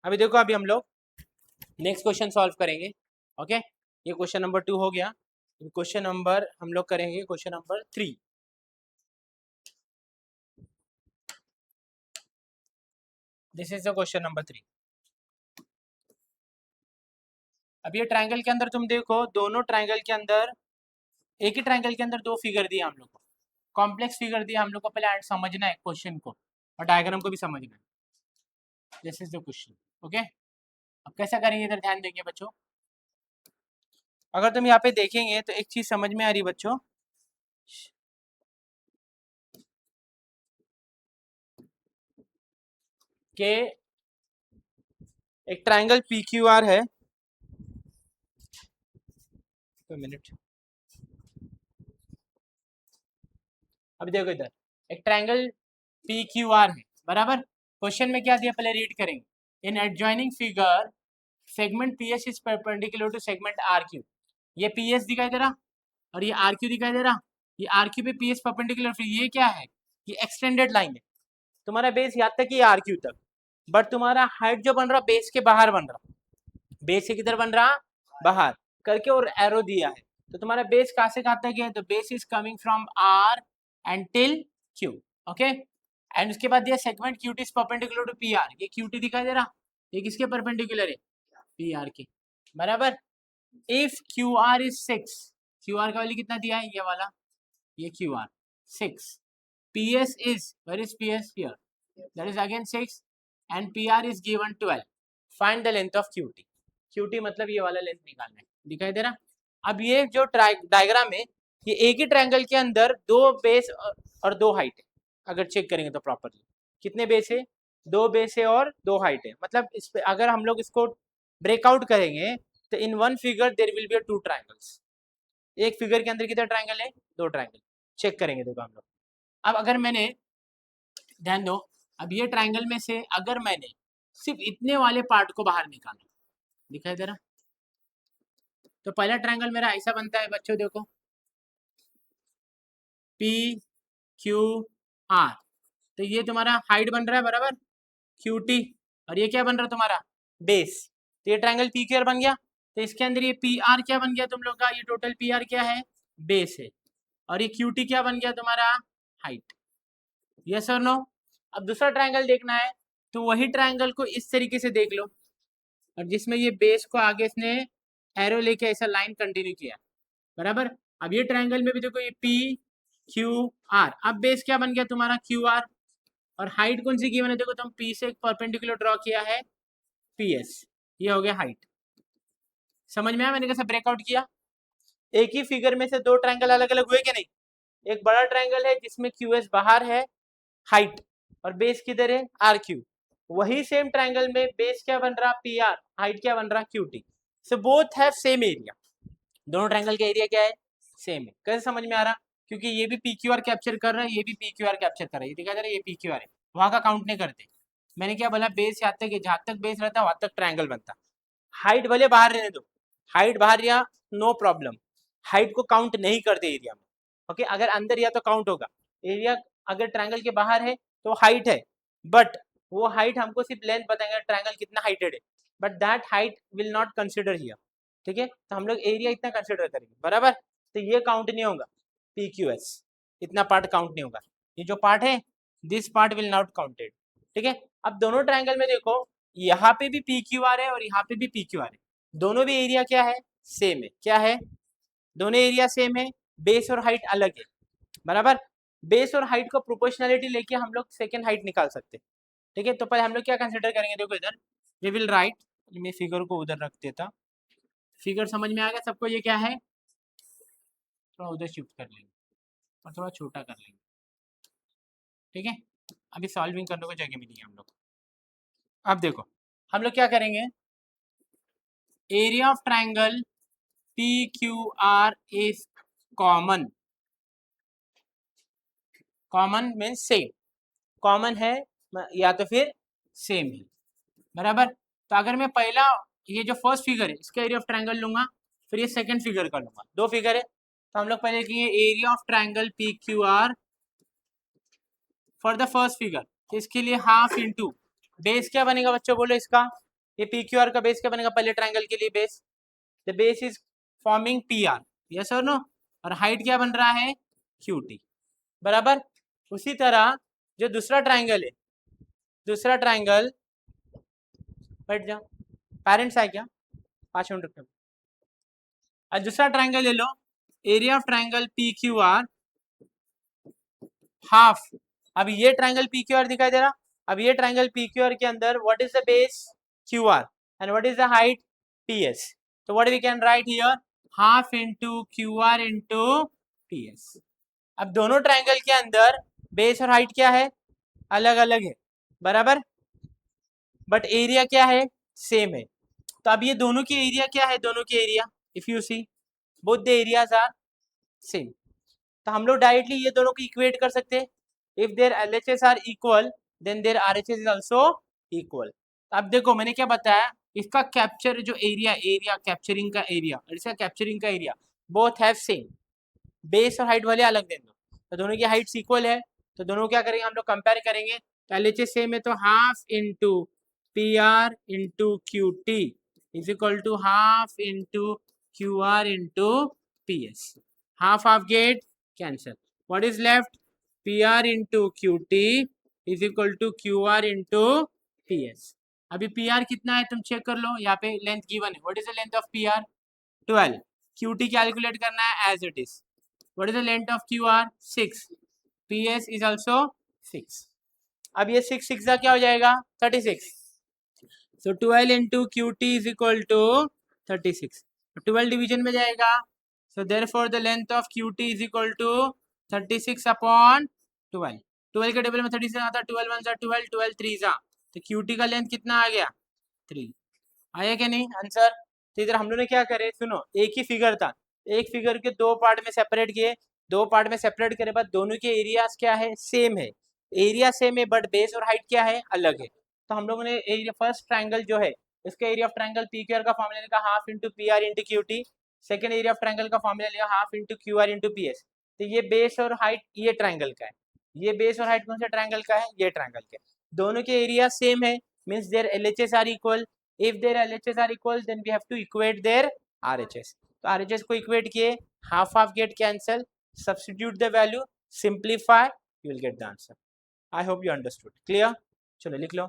अभी देखो, अभी हम लोग नेक्स्ट क्वेश्चन सॉल्व करेंगे। ओके, ये क्वेश्चन नंबर 2 हो गया। क्वेश्चन नंबर हम लोग करेंगे question number 3। This is the question number 3। अब ये ट्रायंगल के अंदर तुम देखो, दोनों ट्रायंगल के अंदर, एक ही ट्रायंगल के अंदर दो फिगर दिए हम लोग को, कॉम्प्लेक्स फिगर दिया हम लोग को। पहले समझना है क्वेश्चन को और डायग्राम को भी समझना है। This is the question. Okay, अब कैसा करेंगे इधर ध्यान देंगे बच्चों। अगर तुम यहाँ पे देखेंगे तो एक चीज समझ में आ रही बच्चों, कि एक ट्रायंगल पी क्यू आर है। मिनट, अभी देखो इधर एक ट्रायंगल पी क्यू आर है, बराबर। क्वेश्चन में क्या दिया पहले रीड करेंगे। In adjoining figure segment P S is perpendicular to segment R Q. ये पी एस दिखाई दे रहा और ये आर क्यू दिखाई दे रहा। ये आर क्यू पे पी एस परपेंडिकुलर, फिर ये क्या है, ये एक्सटेंडेड लाइन है। तुम्हारा बेस यहाँ तक ही आर क्यू तक, बट तुम्हारा हाइट जो बन रहा बेस के बाहर बन रहा, बेस से किधर बन रहा, बाहर करके, और एरो दिया है। तो तुम्हारा बेस कहाँ से कहाँ तक है, तो base is coming from R and till Q. Okay, and उसके बाद दिया segment Q T is perpendicular to P R. ये क्यूटी दिखाई दे रहा, ये किसके परपेंडिकुलर है, पी आर के, बराबर। If Q R is 6, Q R का वैल्यू कितना दिया है, ये वाला, ये Q R 6, P S is, where is P S, here, that is again 6, and P R is given 12। Find the length of Q T. Q T मतलब ये वाला लेंथ निकालना है, दिखाई दे रहा। अब ये जो डायग्राम है, ये एक ही ट्रायंगल के अंदर दो बेस और दो हाइट है। अगर चेक करेंगे तो प्रॉपरली कितने बेस है, दो बेस है और दो हाइट है। मतलब इस पे अगर हम लोग इसको ब्रेकआउट करेंगे तो in one figure there will be two triangles. एक फिगर के अंदर कितने ट्रायंगल है, दो ट्रायंगल। चेक करेंगे देखो हम लोग। अब अगर मैंने, ध्यान दो, अब ये ट्रायंगल में से अगर मैंने सिर्फ इतने वाले पार्ट को बाहर निकाला, दिखाई दे रहा, तो पहला ट्रायंगल मेरा ऐसा बनता है बच्चों, देखो पी क्यू आर। तो ये तुम्हारा हाइट बन रहा है, बराबर, क्यू टी, और ये क्या बन रहा है तुम्हारा, बेस। तो ये ट्रायंगल पी क्यू आर बन गया। तो इसके अंदर ये पी आर क्या बन गया तुम लोग का, ये टोटल पी आर क्या है, बेस है, और ये क्यू टी क्या बन गया तुम्हारा, हाइट। यस और नो। अब दूसरा ट्रायंगल देखना है तो वही ट्रायंगल को इस तरीके से देख लो, और जिसमें ये बेस को आगे इसने एरो लेके ऐसा लाइन कंटिन्यू किया, बराबर। अब ये ट्रायंगल में भी देखो, ये पी क्यू आर, अब बेस क्या बन गया तुम्हारा, क्यू आर, और हाइट कौन सी गिवन है, देखो तुम पी से एक परपेंडिकुलर ड्रॉ किया है, पी एस, ये हो गया हाइट। समझ में आया मैंने कैसे ब्रेकआउट किया। एक ही फिगर में से दो ट्रायंगल अलग अलग हुए कि नहीं। एक बड़ा ट्रायंगल है जिसमें क्यू एस बाहर है, हाइट, और बेस किधर है, आर क्यू। वही सेम ट्रायंगल में बेस क्या बन रहा, पी आर, हाइट क्या बन रहा, Q T. So both have same area, दोनों ट्रायंगल का एरिया क्या है, सेम है। कैसे समझ में आ रहा, क्योंकि ये भी पी क्यू आर कैप्चर कर रहा है, ये भी पी क्यू आर कैप्चर कर रहा है। ये दिखा दे रहा है, ये पी क्यू आर है, वहां का काउंट नहीं करते। मैंने क्या बोला, बेस यहाँ तक, जहां तक बेस रहता वहां तक ट्रायंगल बनता। हाइट भले बाहर रहने दो, हाइट बाहर या नो प्रॉब्लम, हाइट को काउंट नहीं करते एरिया में। ओके, अगर अंदर या तो काउंट होगा एरिया, अगर ट्रायंगल के बाहर है तो हाइट है, बट वो हाइट हमको सिर्फ लेंथ बताएंगे ट्रायंगल कितना हाइटेड है, but that height will not consider here. ठीक है, तो हम लोग एरिया इतना कंसिडर करेंगे, बराबर। तो ये काउंट नहीं होगा, पी क्यू एस इतना पार्ट काउंट नहीं होगा, ये जो पार्ट है this part will not counted. ठीक है, अब दोनों ट्रायंगल में देखो, यहाँ पे भी पी क्यू आर है और यहाँ पे भी पी क्यू आर है, दोनों भी एरिया क्या है, सेम है। क्या है, दोनों एरिया सेम है, बेस और हाइट अलग है, बराबर। बेस और हाइट को प्रोपोर्शनलिटी लेके हम लोग सेकेंड हाइट निकाल सकते हैं। ठीक है, तो पहले हम लोग क्या कंसिडर करेंगे, देखो इधर वी विल राइट, मैं फिगर को उधर रख देता, फिगर समझ में आ गया सबको, ये क्या है, थोड़ा उधर शिफ्ट कर लेंगे और थोड़ा छोटा कर लेंगे। ठीक है, अभी सॉल्विंग करने को जगह मिली है हम लोग। अब देखो हम लोग क्या करेंगे, area of triangle P Q R is common, common means same, common है या तो फिर सेम है, बराबर। तो अगर मैं पहला, ये जो फर्स्ट फिगर है इसका एरिया ऑफ ट्रायंगल लूंगा, फिर ये सेकंड फिगर का लूंगा, दो फिगर है, तो हम लोग पहले लिखेंगे area of triangle P Q are for the first figure. तो इसके लिए हाफ इंटू बेस क्या बनेगा बच्चों, बोलो इसका ये पी क्यू आर का बेस क्या बनेगा पहले ट्राइंगल के लिए base, the base is forming P R, yes और नो, और हाइट क्या बन रहा है क्यू टी, बराबर। उसी तरह जो दूसरा ट्राइंगल है, दूसरा ट्राइंगल, बैठ जाओ, पेरेंट्स है क्या, 5 मिनट रुक, और दूसरा ट्राइंगल ले लो, area of triangle P Q R half. अब ये ट्राइंगल पी क्यू आर दिखाई दे रहा, अब ये ट्राइंगल पी क्यू आर के अंदर what is the base Q R and what is the height P S, तो what we can write here half into Q R into P S. अब दोनों ट्राइंगल के अंदर बेस और height क्या है, अलग अलग है, बराबर, बट एरिया क्या है सेम है। तो अब ये दोनों के एरिया क्या है, दोनों के area if you see both the areas are same, तो हम लोग डायरेक्टली ये दोनों को इक्वेट कर सकते हैं। If their LHS are equal then their RHS is also equal. अब देखो मैंने क्या बताया, इसका कैप्चर जो एरिया, एरिया कैप्चरिंग का एरिया और इसका कैप्चरिंग का area both have same, base और हाइट वाले अलग दे दो, तो दोनों की हाइट्स इक्वल है, तो दोनों क्या करेंगे हम लोग कंपेयर करेंगे, तो LHS सेम है तो half into P R into Q T is equal to half into Q R into P S, half half get cancel, what is left P R into Q T is equal to Q R into P S. अभी P R कितना है तुम check कर लो, यहाँ पे length given है, what is the length of P R 12, Q T calculate करना है as it is, what is the length of Q R 6, P S is also 6। अब ये 6 6 का क्या हो जाएगा 36, so 12 into Q T is equal to 36, 12 division में जाएगा, so therefore the length of QT is equal to 36 upon 12, 12 के table में 36 आता, 12 1 12, 12 3 जा, तो QT का लेंथ कितना आ गया 3, आया क्या नहीं आंसर। तो इधर हम लोग ने क्या करे, सुनो एक ही फिगर था, एक फिगर के दो पार्ट में सेपरेट किए, दो पार्ट में सेपरेट करे बाद दोनों के एरियाज क्या है सेम है, एरिया सेम है बट बेस और हाइट क्या है अलग है। तो हम लोगों ने एरिया फर्स्ट ट्राइंगल जो है इसका area of triangle P Q R का फॉर्मूला लिखा half into P R into Q T, second area of triangle का फॉर्मूला लिखा half into Q R into P S. तो ये बेस और हाइट ये ट्राइंगल का है, ये बेस और हाइट कौन सा ट्राइंगल का है, ये ट्राइंगल का है, दोनों के एरिया सेम है, means their LHS are equal, if their LHS are equal then we have to equate their RHS, तो RHS को equate किए, half half get cancel, substitute the value, simplify, you will get the answer. I hope you understood, clear, चलो लिख लो।